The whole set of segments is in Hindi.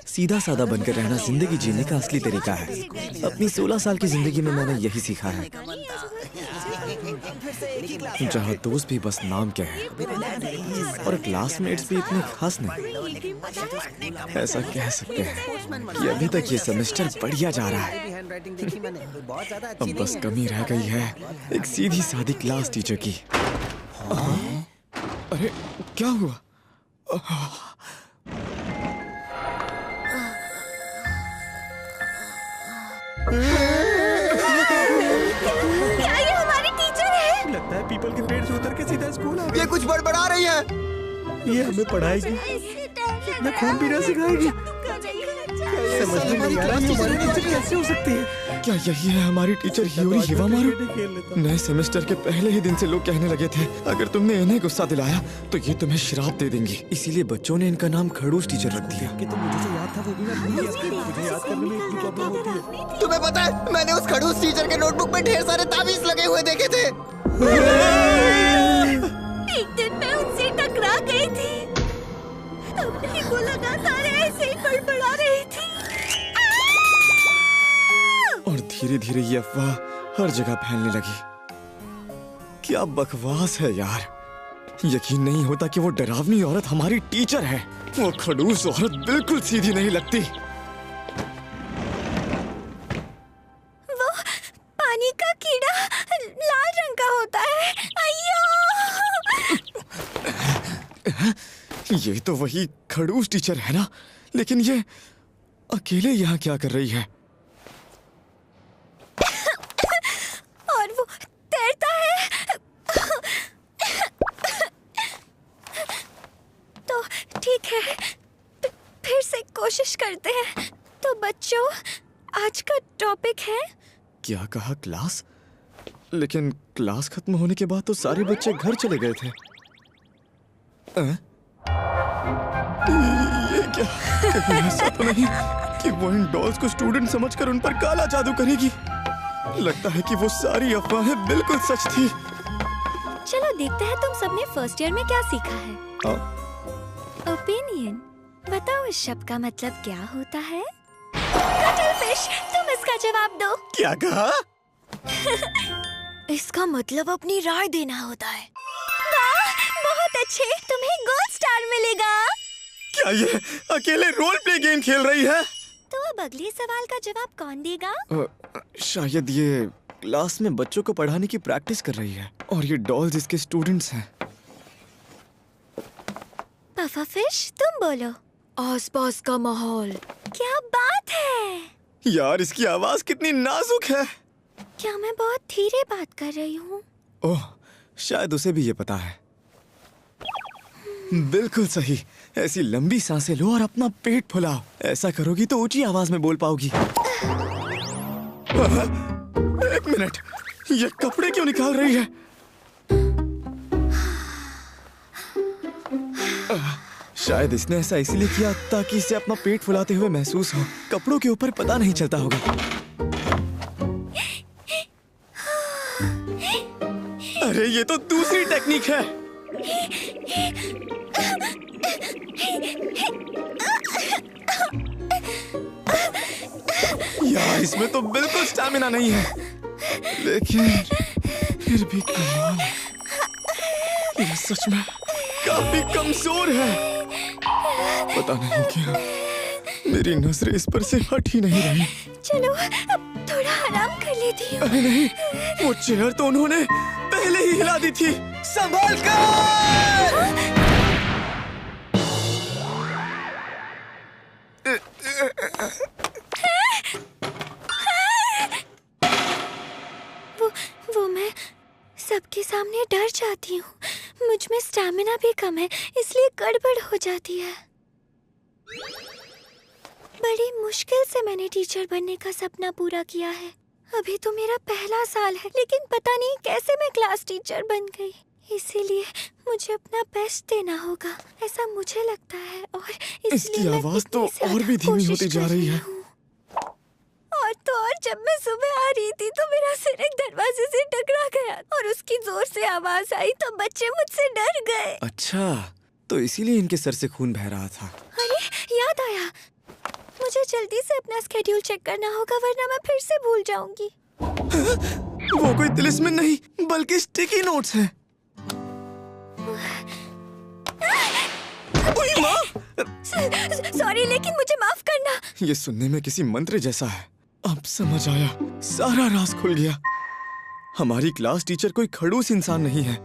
सीधा साधा बनकर रहना जिंदगी जीने का असली तरीका है। अपनी 16 साल की जिंदगी में मैंने यही सीखा है, जहाँ दोस्त भी बस नाम के हैं और क्लासमेट्स भी इतने खास नहीं। ऐसा कह सकते हैं कि अभी तक ये सेमेस्टर बढ़िया जा रहा है। अब बस कमी रह गई है एक सीधी सादी क्लास टीचर की। अरे क्या हुआ? क्या ये हमारी टीचर है? लगता है पीपल के पेड़ से उतर के सीधा स्कूल आ गई। ये कुछ बड़बड़ा रही है। ये हमें पढ़ाएगी, ये खून पीना सिखाएगी। समझ में नहीं आ रहा तुम्हारी टीचर कैसे हो सकती है। क्या यही है हमारी टीचर हियोरी हिवामारू? नए सेमेस्टर के पहले ही दिन से लोग कहने लगे थे अगर तुमने इन्हें गुस्सा दिलाया तो ये तुम्हें श्राप दे देंगी। इसीलिए बच्चों ने इनका नाम खड़ूस टीचर रख दिया। कि तो मुझे जो याद था वो भी मैं भूल गया। मुझे याद करने में इतनी प्रॉब्लम होती है। तुम्हें पता है मैंने उस खड़ूस टीचर के नोटबुक में ढेर सारे ताबीज लगे हुए देखे थे। एक दिन मैं उनसे टकरा गई थी, तब नहीं वो लगातार ऐसे ही बड़बड़ा रही थी। और धीरे धीरे ये अफवाह हर जगह फैलने लगी। क्या बकवास है यार, यकीन नहीं होता कि वो डरावनी औरत हमारी टीचर है। वो खड़ूस औरत बिल्कुल सीधी नहीं लगती। वो पानी का कीड़ा लाल रंग का होता है। अय्यो! ये तो वही खड़ूस टीचर है ना, लेकिन ये अकेले यहाँ क्या कर रही है? और वो तैरता है। तो ठीक है, फिर से कोशिश करते हैं। तो बच्चों, आज का टॉपिक है। क्या कहा? क्लास? लेकिन क्लास खत्म होने के बाद तो सारे बच्चे घर चले गए थे। ये क्या? कहीं ऐसा तो नहीं कि वो इन डॉल्स को स्टूडेंट समझकर उन पर काला जादू करेगी? लगता है कि वो सारी अफवाहें बिल्कुल सच थी। चलो देखते हैं तुम सबने फर्स्ट ईयर में क्या सीखा है। ओपिनियन। बताओ इस शब्द का मतलब क्या होता है? कटलफिश, तुम इसका जवाब दो। क्या कहा? इसका मतलब अपनी राय देना होता है। वाह, बहुत अच्छे, तुम्हें गोल्ड स्टार मिलेगा। क्या ये अकेले रोल प्ले गेम खेल रही है? तो अब अगले सवाल का जवाब कौन देगा? शायद ये क्लास में बच्चों को पढ़ाने की प्रैक्टिस कर रही है और ये डॉल्स इसके स्टूडेंट्स हैं। पफाफिश, तुम बोलो। आसपास का माहौल। क्या बात है। यार इसकी आवाज कितनी नाजुक है। क्या मैं बहुत धीरे बात कर रही हूँ? ओह, शायद उसे भी ये पता है। बिल्कुल सही। ऐसी लंबी सांसें लो और अपना पेट फुलाओ। ऐसा करोगी तो ऊंची आवाज में बोल पाओगी। एक मिनट, ये कपड़े क्यों निकाल रही है? शायद इसने ऐसा इसलिए किया ताकि इसे अपना पेट फुलाते हुए महसूस हो। कपड़ों के ऊपर पता नहीं चलता होगा। अरे ये तो दूसरी टेक्निक है। यार इसमें तो बिल्कुल स्टैमिना नहीं है, लेकिन फिर भी कमाल है। ये सच में काफी कमजोर है। पता नहीं क्या मेरी नजरें इस पर से हट ही नहीं रही। चलो अब थोड़ा आराम कर लेती हूँ। अरे नहीं, वो चेयर तो उन्होंने पहले ही हिला दी थी। संभाल कर! वो मैं सबके सामने डर जाती हूँ। मुझ में स्टैमिना भी कम है, इसलिए गड़बड़ हो जाती है। बड़ी मुश्किल से मैंने टीचर बनने का सपना पूरा किया है। अभी तो मेरा पहला साल है, लेकिन पता नहीं कैसे मैं क्लास टीचर बन गई। इसीलिए मुझे अपना बेस्ट देना होगा, ऐसा मुझे लगता है। और इसकी आवाज तो और भी धीमी होती जा रही है। और जब मैं सुबह आ रही थी तो मेरा सिर एक दरवाजे से टकरा गया और उसकी जोर से आवाज आई तो बच्चे मुझसे डर गए। अच्छा, तो इसीलिए इनके सर से खून बह रहा था। अरे याद आया, मुझे जल्दी से अपना स्केड्यूल चेक करना होगा वरना मैं फिर से भूल जाऊंगी। वो कोई तिलिस्मिन नहीं बल्कि स्टिकी नोट्स हैं। ओए माँ! सॉरी लेकिन मुझे माफ करना। ये सुनने में किसी मंत्र जैसा है। अब समझ आया, सारा राज खुल गया। हमारी क्लास टीचर कोई खड़ूस इंसान नहीं है,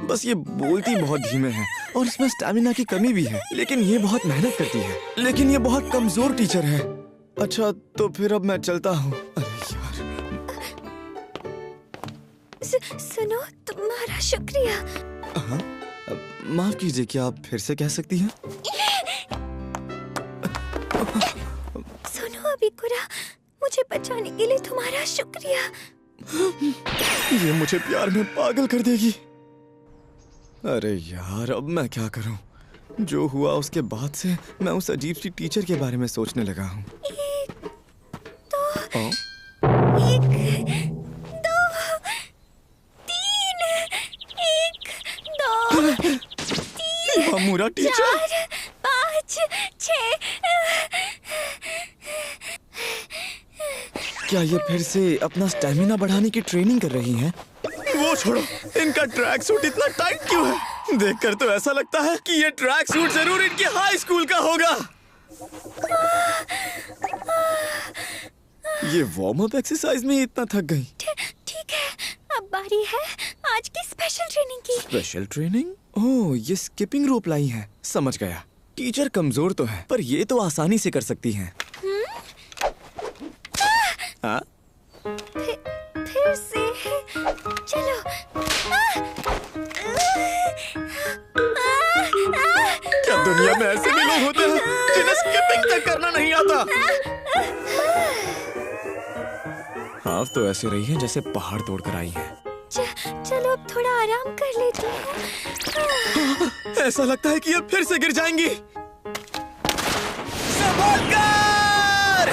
बस ये बोलती बहुत धीमे है और इसमें स्टैमिना की कमी भी है। लेकिन ये बहुत मेहनत करती है। लेकिन ये बहुत कमजोर टीचर है। अच्छा तो फिर अब मैं चलता हूँ। अरे यार। सुनो, तुम्हारा शुक्रिया। हाँ, माफ कीजिए, क्या आप फिर से कह सकती हैं? सुनो अबिकुरा, मुझे बचाने के लिए तुम्हारा शुक्रिया। ये मुझे प्यार में पागल कर देगी। अरे यार, अब मैं क्या करूं? जो हुआ उसके बाद से मैं उस अजीब सी टीचर के बारे में सोचने लगा हूँ। एक, दो, ओ? 1, 2, 3, 1, 2, 3, हमारा टीचर 4, 5, 6। क्या ये फिर से अपना स्टैमिना बढ़ाने की ट्रेनिंग कर रही हैं? वो छोड़ो, इनका ट्रैक सूट इतना टाइट क्यों है? देखकर तो ऐसा लगता है कि ये ट्रैक सूट जरूर इनकी हाई स्कूल का होगा। ये वार्म अप एक्सरसाइज में इतना थक गई। ठीक है, अब बारी है आज की स्पेशल ट्रेनिंग की। Special training? ओह, ये स्किपिंग रोप लाई है। समझ गया। टीचर कमजोर तो है पर ये तो आसानी से कर सकती हैं। हाँ? फिर से चलो। क्या दुनिया में ऐसे भी लोग होते हैं जिन्हें स्किपिंग तक करना नहीं आता? आप तो ऐसे रही हैं जैसे पहाड़ तोड़कर आई हैं। चलो अब थोड़ा आराम कर लेती हूँ। ऐसा लगता है कि अब फिर से गिर जाएंगी। संभल कर!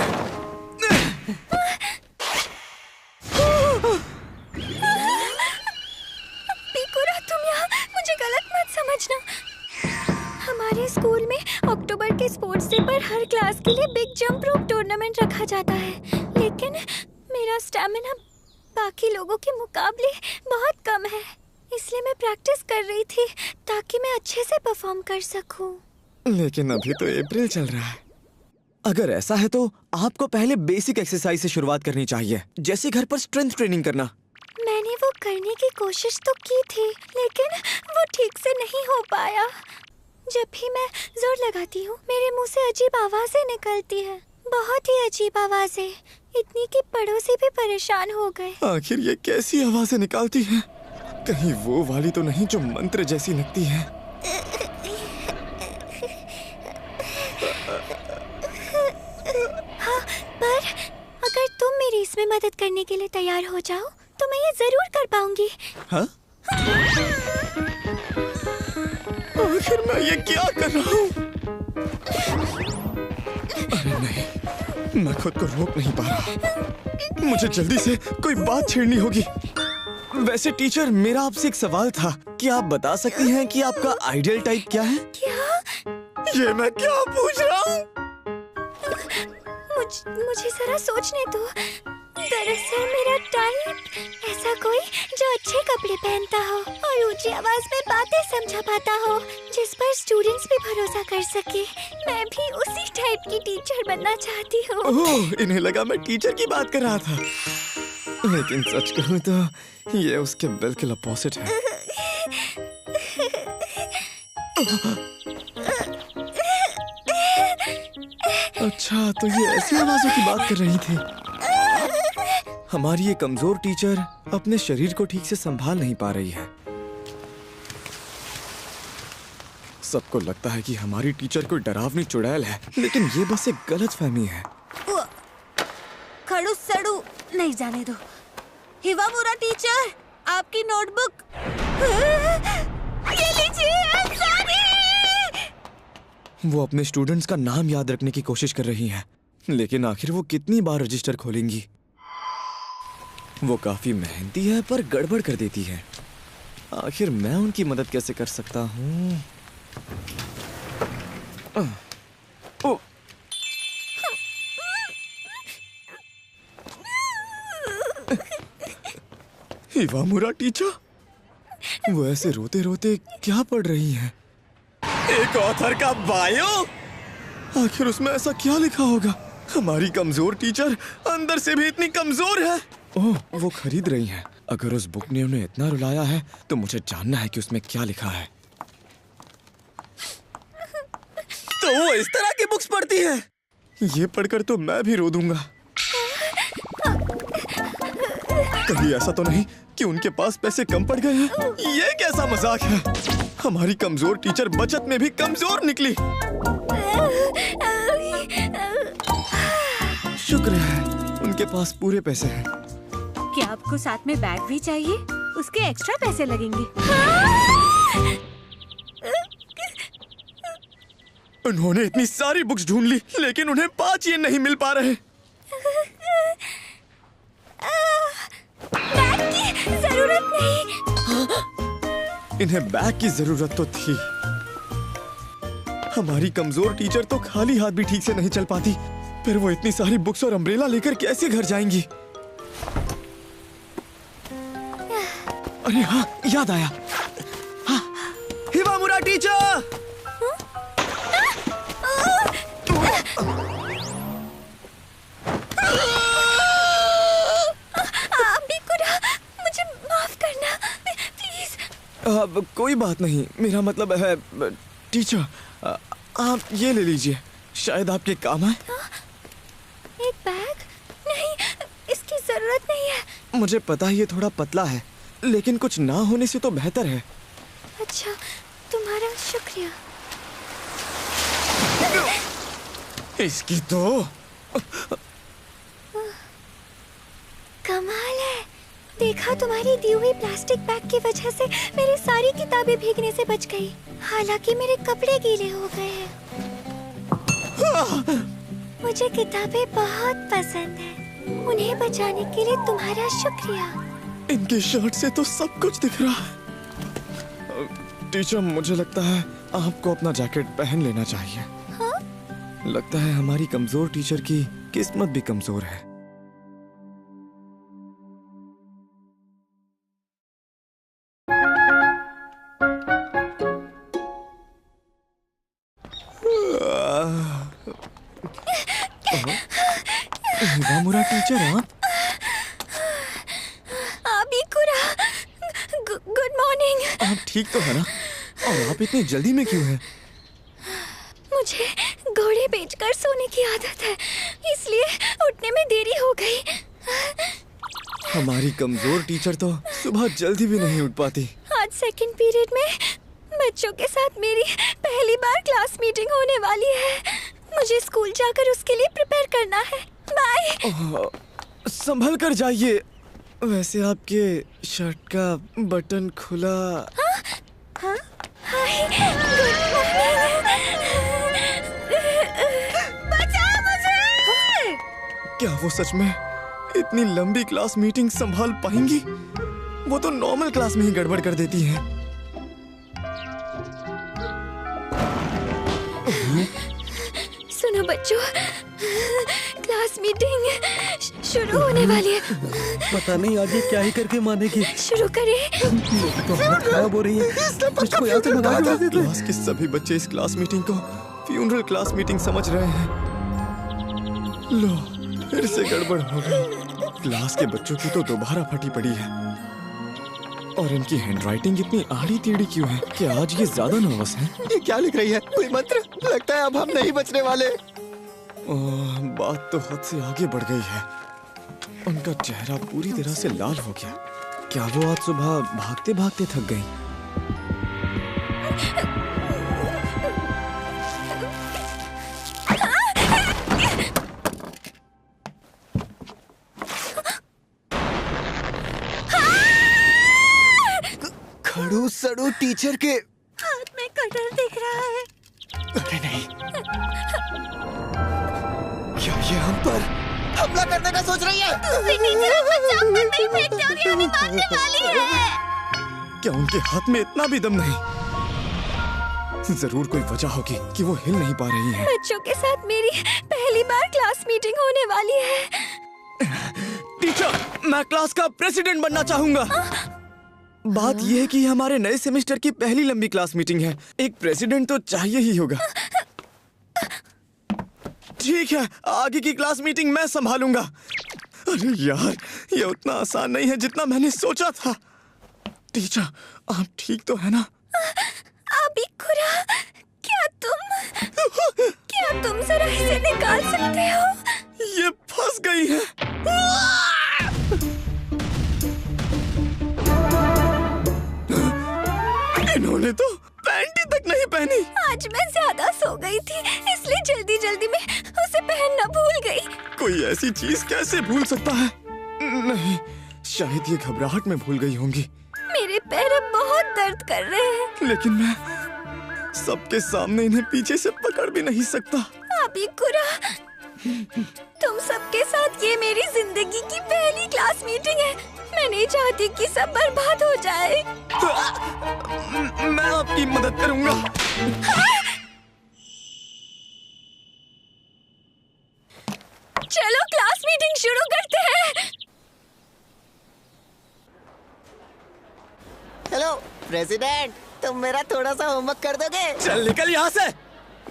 बिकुरा, तुम यहाँ मुझे गलत मत समझना। हमारे स्कूल में अक्टूबर के स्पोर्ट्स डे पर हर क्लास के लिए बिग जंप रोप टूर्नामेंट रखा जाता है, लेकिन मेरा स्टैमिना बाकी लोगों के मुकाबले बहुत कम है, इसलिए मैं प्रैक्टिस कर रही थी ताकि मैं अच्छे से परफॉर्म कर सकूं। लेकिन अभी तो अप्रैल चल रहा है। अगर ऐसा है तो आपको पहले बेसिक एक्सरसाइज से शुरुआत करनी चाहिए, जैसे घर पर स्ट्रेंथ ट्रेनिंग करना। मैंने वो करने की कोशिश तो की थी, लेकिन वो ठीक से नहीं हो पाया। जब भी मैं जोर लगाती हूँ मेरे मुंह से अजीब आवाजें निकलती हैं, बहुत ही अजीब आवाजें, इतनी कि पड़ोसी भी परेशान हो गए। आखिर ये कैसी आवाजें निकालती हैं? कहीं वो वाली तो नहीं जो मंत्र जैसी लगती है? हाँ, पर अगर तुम मेरी इसमें मदद करने के लिए तैयार हो जाओ तो मैं ये जरूर कर पाऊंगी। हाँ? आखिर मैं ये क्या कर रहा हूँ? अरे नहीं, मैं खुद को रोक नहीं पा रहा। मुझे जल्दी से कोई बात छेड़नी होगी। वैसे टीचर, मेरा आपसे एक सवाल था। क्या आप बता सकती हैं कि आपका आइडियल टाइप क्या है? क्या? ये मैं क्या पूछ रहा हूँ? मुझे जरा सोचने दो। दरअसल मेरा टाइप ऐसा कोई जो अच्छे कपड़े पहनता हो और ऊंची आवाज में बातें समझा पाता हो, जिस पर स्टूडेंट्स भी भरोसा कर सके। मैं भी उसी टाइप की टीचर बनना चाहती हूँ। ओह, इन्हें लगा मैं टीचर की बात कर रहा था, लेकिन सच कहूँ तो ये उसके बिल्कुल अपोजिट है। अच्छा, तो ये ऐसी आवाजों की बात कर रही थी। हमारी ये कमजोर टीचर अपने शरीर को ठीक से संभाल नहीं पा रही है। सबको लगता है कि हमारी टीचर कोई डरावनी चुड़ैल है, लेकिन ये बस एक गलतफहमी है। खड़ू सड़ू नहीं जाने दो। हिवामुरा टीचर, आपकी नोटबुक। ये लीजिए अंसारी। वो अपने स्टूडेंट्स का नाम याद रखने की कोशिश कर रही हैं, लेकिन आखिर वो कितनी बार रजिस्टर खोलेंगी? वो काफी मेहनती है पर गड़बड़ कर देती है। आखिर मैं उनकी मदद कैसे कर सकता हूँ? इवामुरा टीचर, वो ऐसे रोते रोते क्या पढ़ रही हैं? एक ऑथर का बायो? आखिर उसमें ऐसा क्या लिखा होगा? हमारी कमजोर टीचर अंदर से भी इतनी कमजोर है। ओह, वो खरीद रही हैं। अगर उस बुक ने उन्हें इतना रुलाया है तो मुझे जानना है कि उसमें क्या लिखा है। तो वो इस तरह की बुक्स पढ़ती है? ये पढ़कर तो मैं भी रो दूंगा। कहीं ऐसा तो नहीं कि उनके पास पैसे कम पड़ गए हैं? ये कैसा मजाक है? हमारी कमजोर टीचर बचत में भी कमजोर निकली। शुक्र है उनके पास पूरे पैसे हैं। क्या आपको साथ में बैग भी चाहिए? उसके एक्स्ट्रा पैसे लगेंगे। उन्होंने इतनी सारी बुक्स ढूंढ ली लेकिन उन्हें 5 येन नहीं मिल पा रहे। बैग की जरूरत नहीं। इन्हें बैग की जरूरत तो थी। हमारी कमजोर टीचर तो खाली हाथ भी ठीक से नहीं चल पाती, फिर वो इतनी सारी बुक्स और अम्ब्रेला लेकर कैसे घर जाएंगी? अरे हाँ, याद आया। हाँ, हिवामुरा टीचर! मुझे माफ करना प्लीज। कोई बात नहीं, मेरा मतलब है टीचर, आप ये ले लीजिए, शायद आपके काम आए। एक बैग? नहीं, इसकी जरूरत नहीं है। मुझे पता है ये थोड़ा पतला है, लेकिन कुछ ना होने से तो बेहतर है। अच्छा, तुम्हारा शुक्रिया। इसकी तो कमाल है। देखा, तुम्हारी दी हुई प्लास्टिक बैग की वजह से मेरी सारी किताबें भीगने से बच गई। हालांकि मेरे कपड़े गीले हो गए हैं। मुझे किताबें बहुत पसंद हैं। उन्हें बचाने के लिए तुम्हारा शुक्रिया। इनके शर्ट से तो सब कुछ दिख रहा है। टीचर, मुझे लगता है आपको अपना जैकेट पहन लेना चाहिए। हाँ? लगता है हमारी कमजोर टीचर की किस्मत भी कमजोर है। हिवामुरा टीचर, गुड मॉर्निंग। आप ठीक तो है ना? और आप इतनी जल्दी में क्यों हैं? मुझे घोड़े बेचकर सोने की आदत है, इसलिए उठने में देरी हो गई। हमारी कमजोर टीचर तो सुबह जल्दी भी नहीं उठ पाती। आज सेकंड पीरियड में बच्चों के साथ मेरी पहली बार क्लास मीटिंग होने वाली है। मुझे स्कूल जाकर उसके लिए प्रिपेयर करना है। बाय। संभल कर जाइए। वैसे आपके शर्ट का बटन खुला। हाँ? हाय, गुड मॉर्निंग। बचाओ मुझे। क्या वो सच में इतनी लंबी क्लास मीटिंग संभाल पाएंगी? वो तो नॉर्मल क्लास में ही गड़बड़ कर देती हैं। सुनो बच्चों, क्लास मीटिंग शुरू होने वाली है। पता नहीं आगे क्या ही करके मानेगी। शुरू करें। तो हालत खराब हो रही है। मुझको यहाँ से भगा देते थे। क्लास के सभी बच्चे इस क्लास मीटिंग को फ्यूनरल क्लास मीटिंग समझ रहे हैं। लो, फिर से गड़बड़ हो गई। क्लास के बच्चों की तो दोबारा फटी पड़ी है। और इनकी हैंडराइटिंग इतनी आड़ी टेढ़ी क्यों है? क्या आज ये ज्यादा नर्वस हैं? ये क्या लिख रही है? कोई मंत्र? लगता है अब हम नहीं बचने वाले। बात तो हद से आगे बढ़ गई है। उनका चेहरा पूरी तरह से लाल हो गया। क्या वो आज सुबह भागते भागते थक गई? खड़ू सड़ू टीचर के हाथ में कटर दिख रहा है। अरे नहीं, क्या ये हम पर हमला करने का सोच रही है? क्या उनके हाथ में इतना भी दम नहीं? जरूर कोई वजह होगी कि वो हिल नहीं पा रही हैं। बच्चों के साथ मेरी पहली बार क्लास मीटिंग होने वाली है। टीचर, मैं क्लास का प्रेसिडेंट बनना चाहूंगा। बात यह है कि हमारे नए सेमेस्टर की पहली लंबी क्लास मीटिंग है। एक प्रेसिडेंट तो चाहिए ही होगा। ठीक है, आगे की क्लास मीटिंग मैं संभालूंगा। अरे यार, ये उतना आसान नहीं है जितना मैंने सोचा था। टीचर, आप ठीक तो है ना? अबिकुरा, क्या तुम जरा इसे निकाल सकते हो? ये फंस गई है। इन्होंने तो पैंटी तक नहीं पहनी। आज मैं ज्यादा सो गई थी, इसलिए जल्दी जल्दी में उसे पहनना भूल गई। कोई ऐसी चीज कैसे भूल सकता है? नहीं, शायद ये घबराहट में भूल गई होंगी। मेरे पैर अब बहुत दर्द कर रहे हैं। लेकिन मैं सबके सामने इन्हें पीछे से पकड़ भी नहीं सकता। अबिकुरा, तुम सबके साथ ये मेरी जिंदगी की पहली क्लास मीटिंग है। मैं नहीं चाहती कि सब बर्बाद हो जाए। मैं आपकी मदद करूंगा। चलो क्लास मीटिंग शुरू करते हैं। हेलो प्रेसिडेंट, तुम मेरा थोड़ा सा होमवर्क कर दोगे? चल निकल यहाँ से।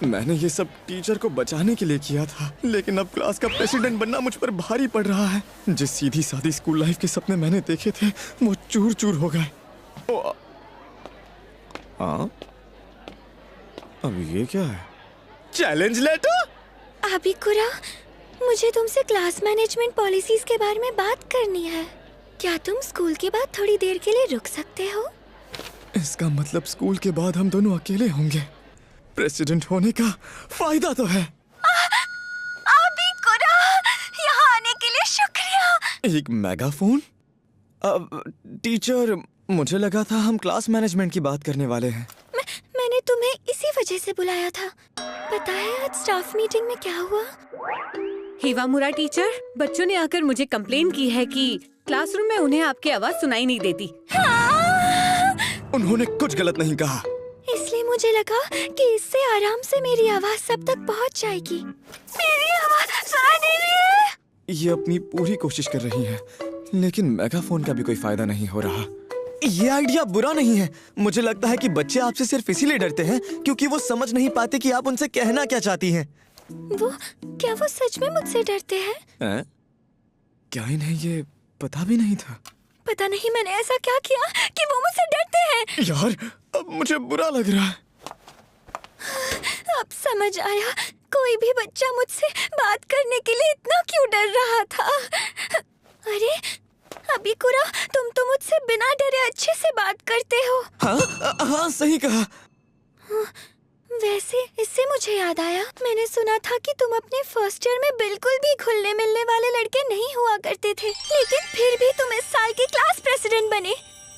मैंने ये सब टीचर को बचाने के लिए किया था, लेकिन अब क्लास का प्रेसिडेंट बनना मुझ पर भारी पड़ रहा है। जिस सीधी सादी स्कूल लाइफ के सपने मैंने देखे थे, वो चूर चूर हो गए। हाँ, अब ये क्या है? Challenge letter? अबिकुरा, मुझे तुमसे क्लास मैनेजमेंट पॉलिसीज के बारे में बात करनी है। क्या तुम स्कूल के बाद थोड़ी देर के लिए रुक सकते हो? इसका मतलब स्कूल के बाद हम दोनों अकेले होंगे। प्रेसिडेंट होने का फायदा तो है। अबिकुरा, यहाँ आने के लिए शुक्रिया। एक मेगाफोन? टीचर, मुझे लगा था हम क्लास मैनेजमेंट की बात करने वाले हैं। मैंने तुम्हें इसी वजह से बुलाया था। पता है आज स्टाफ मीटिंग में क्या हुआ? हिवामुरा टीचर, बच्चों ने आकर मुझे कंप्लेन की है कि क्लासरूम में उन्हें आपकी आवाज सुनाई नहीं देती। उन्होंने कुछ गलत नहीं कहा। इसलिए मुझे लगा कि इससे आराम से मेरी आवाज सब तक पहुंच जाएगी। मेरी आवाज सुनाई दे रही है। ये अपनी पूरी कोशिश कर रही है, लेकिन मेगाफोन का भी कोई फायदा नहीं हो रहा। ये आइडिया बुरा नहीं है। मुझे लगता है कि बच्चे आपसे सिर्फ इसीलिए डरते हैं क्योंकि वो समझ नहीं पाते कि आप उनसे कहना क्या चाहती हैं। क्या वो सच में मुझसे डरते हैं? क्या इन्हें ये पता भी नहीं था? पता नहीं मैंने ऐसा क्या किया कि वो मुझसे डरते हैं। यार, अब मुझे बुरा लग रहा है। अब समझ आया, कोई भी बच्चा मुझसे बात करने के लिए इतना क्यों डर रहा था। अरे अबिकुरा, तुम तो मुझसे बिना डरे अच्छे से बात करते हो। हाँ, सही कहा। वैसे इससे मुझे याद आया, मैंने सुना था कि तुम अपने फर्स्ट ईयर में बिल्कुल भी घुलने मिलने वाले लड़के नहीं हुआ करते थे, लेकिन फिर भी तुम इस साल के क्लास प्रेसिडेंट बने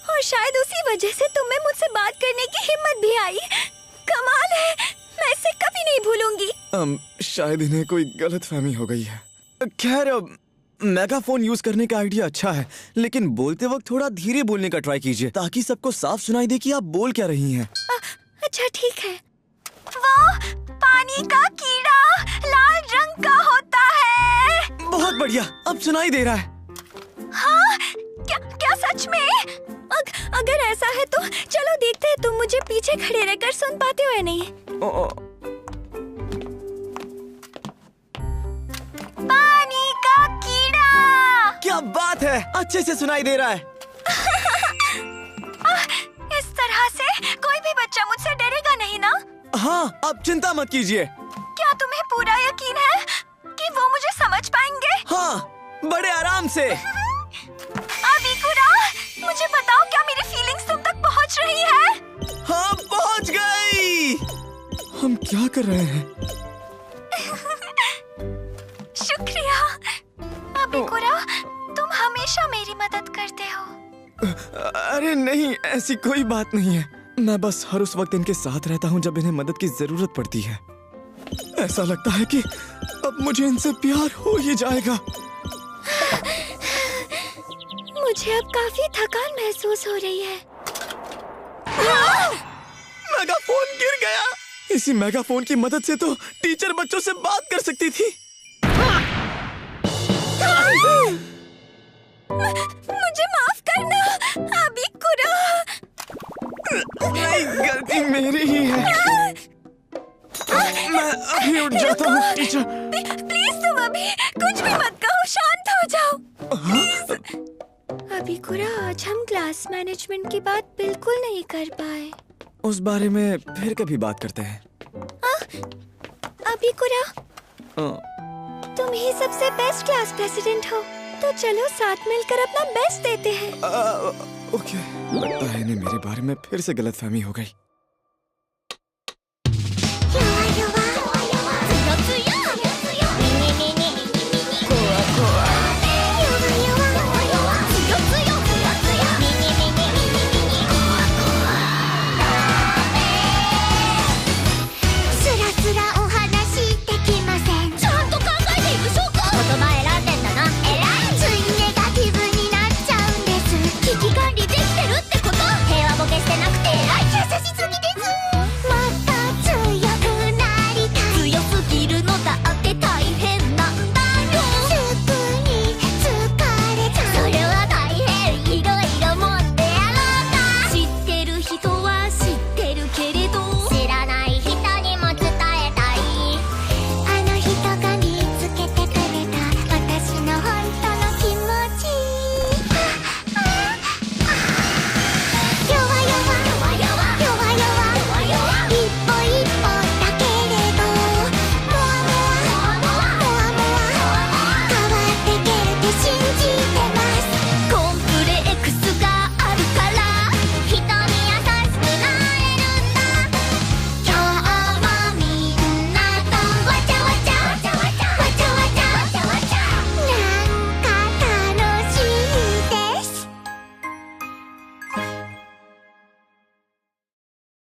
और शायद उसी वजह से तुम्हें मुझसे बात करने की हिम्मत भी आई। कमाल है, मैं इसे कभी नहीं भूलूंगी। शायद इन्हें कोई गलतफहमी हो गई है। खैर, मेगाफोन यूज करने का आइडिया अच्छा है, लेकिन बोलते वक्त थोड़ा धीरे बोलने का ट्राई कीजिए ताकि सबको साफ सुनाई दे कि आप बोल क्या रही हैं। अच्छा ठीक है। वो पानी का कीड़ा लाल रंग का होता है। बहुत बढ़िया, अब सुनाई दे रहा है। हाँ, क्या सच में? अगर ऐसा है तो चलो देखते हैं तुम मुझे पीछे खड़े रहकर सुन पाते हो या नहीं। पानी का कीड़ा। क्या बात है, अच्छे से सुनाई दे रहा है। इस तरह से कोई भी बच्चा मुझसे डरेगा नहीं ना? हाँ, अब चिंता मत कीजिए। क्या तुम्हें पूरा यकीन है कि वो मुझे समझ पाएंगे? हाँ, बड़े आराम से। अबिकुरा, मुझे बताओ क्या मेरी फीलिंग्स तुम तक पहुंच रही है? हाँ, पहुंच गई। हम क्या कर रहे हैं? शुक्रिया अबिकुरा, तुम हमेशा मेरी मदद करते हो। अरे नहीं, ऐसी कोई बात नहीं है। मैं बस हर उस वक्त इनके साथ रहता हूँ जब इन्हें मदद की जरूरत पड़ती है। ऐसा लगता है कि अब मुझे इनसे प्यार हो ही जाएगा। मुझे अब काफी थकान महसूस हो रही है। मेगाफोन गिर गया। इसी मेगाफोन की मदद से तो टीचर बच्चों से बात कर सकती थी। मुझे माफ करना अभी कुरा। नहीं, गलती मेरी ही है। मैं अभी उठ जाता हूँ टीचर। प्लीज तुम अभी कुछ भी मत कहो, शांत हो जाओ प्लीज। अभी कुरा, आज हम क्लास मैनेजमेंट की बात बिल्कुल नहीं कर पाए। उस बारे में फिर कभी बात करते हैं। अभी कुरा, तुम ही सबसे बेस्ट क्लास प्रेसिडेंट हो, तो चलो साथ मिलकर अपना बेस्ट देते हैं। ओके, लगता है इन्हें मेरे बारे में फिर से गलतफहमी हो गई।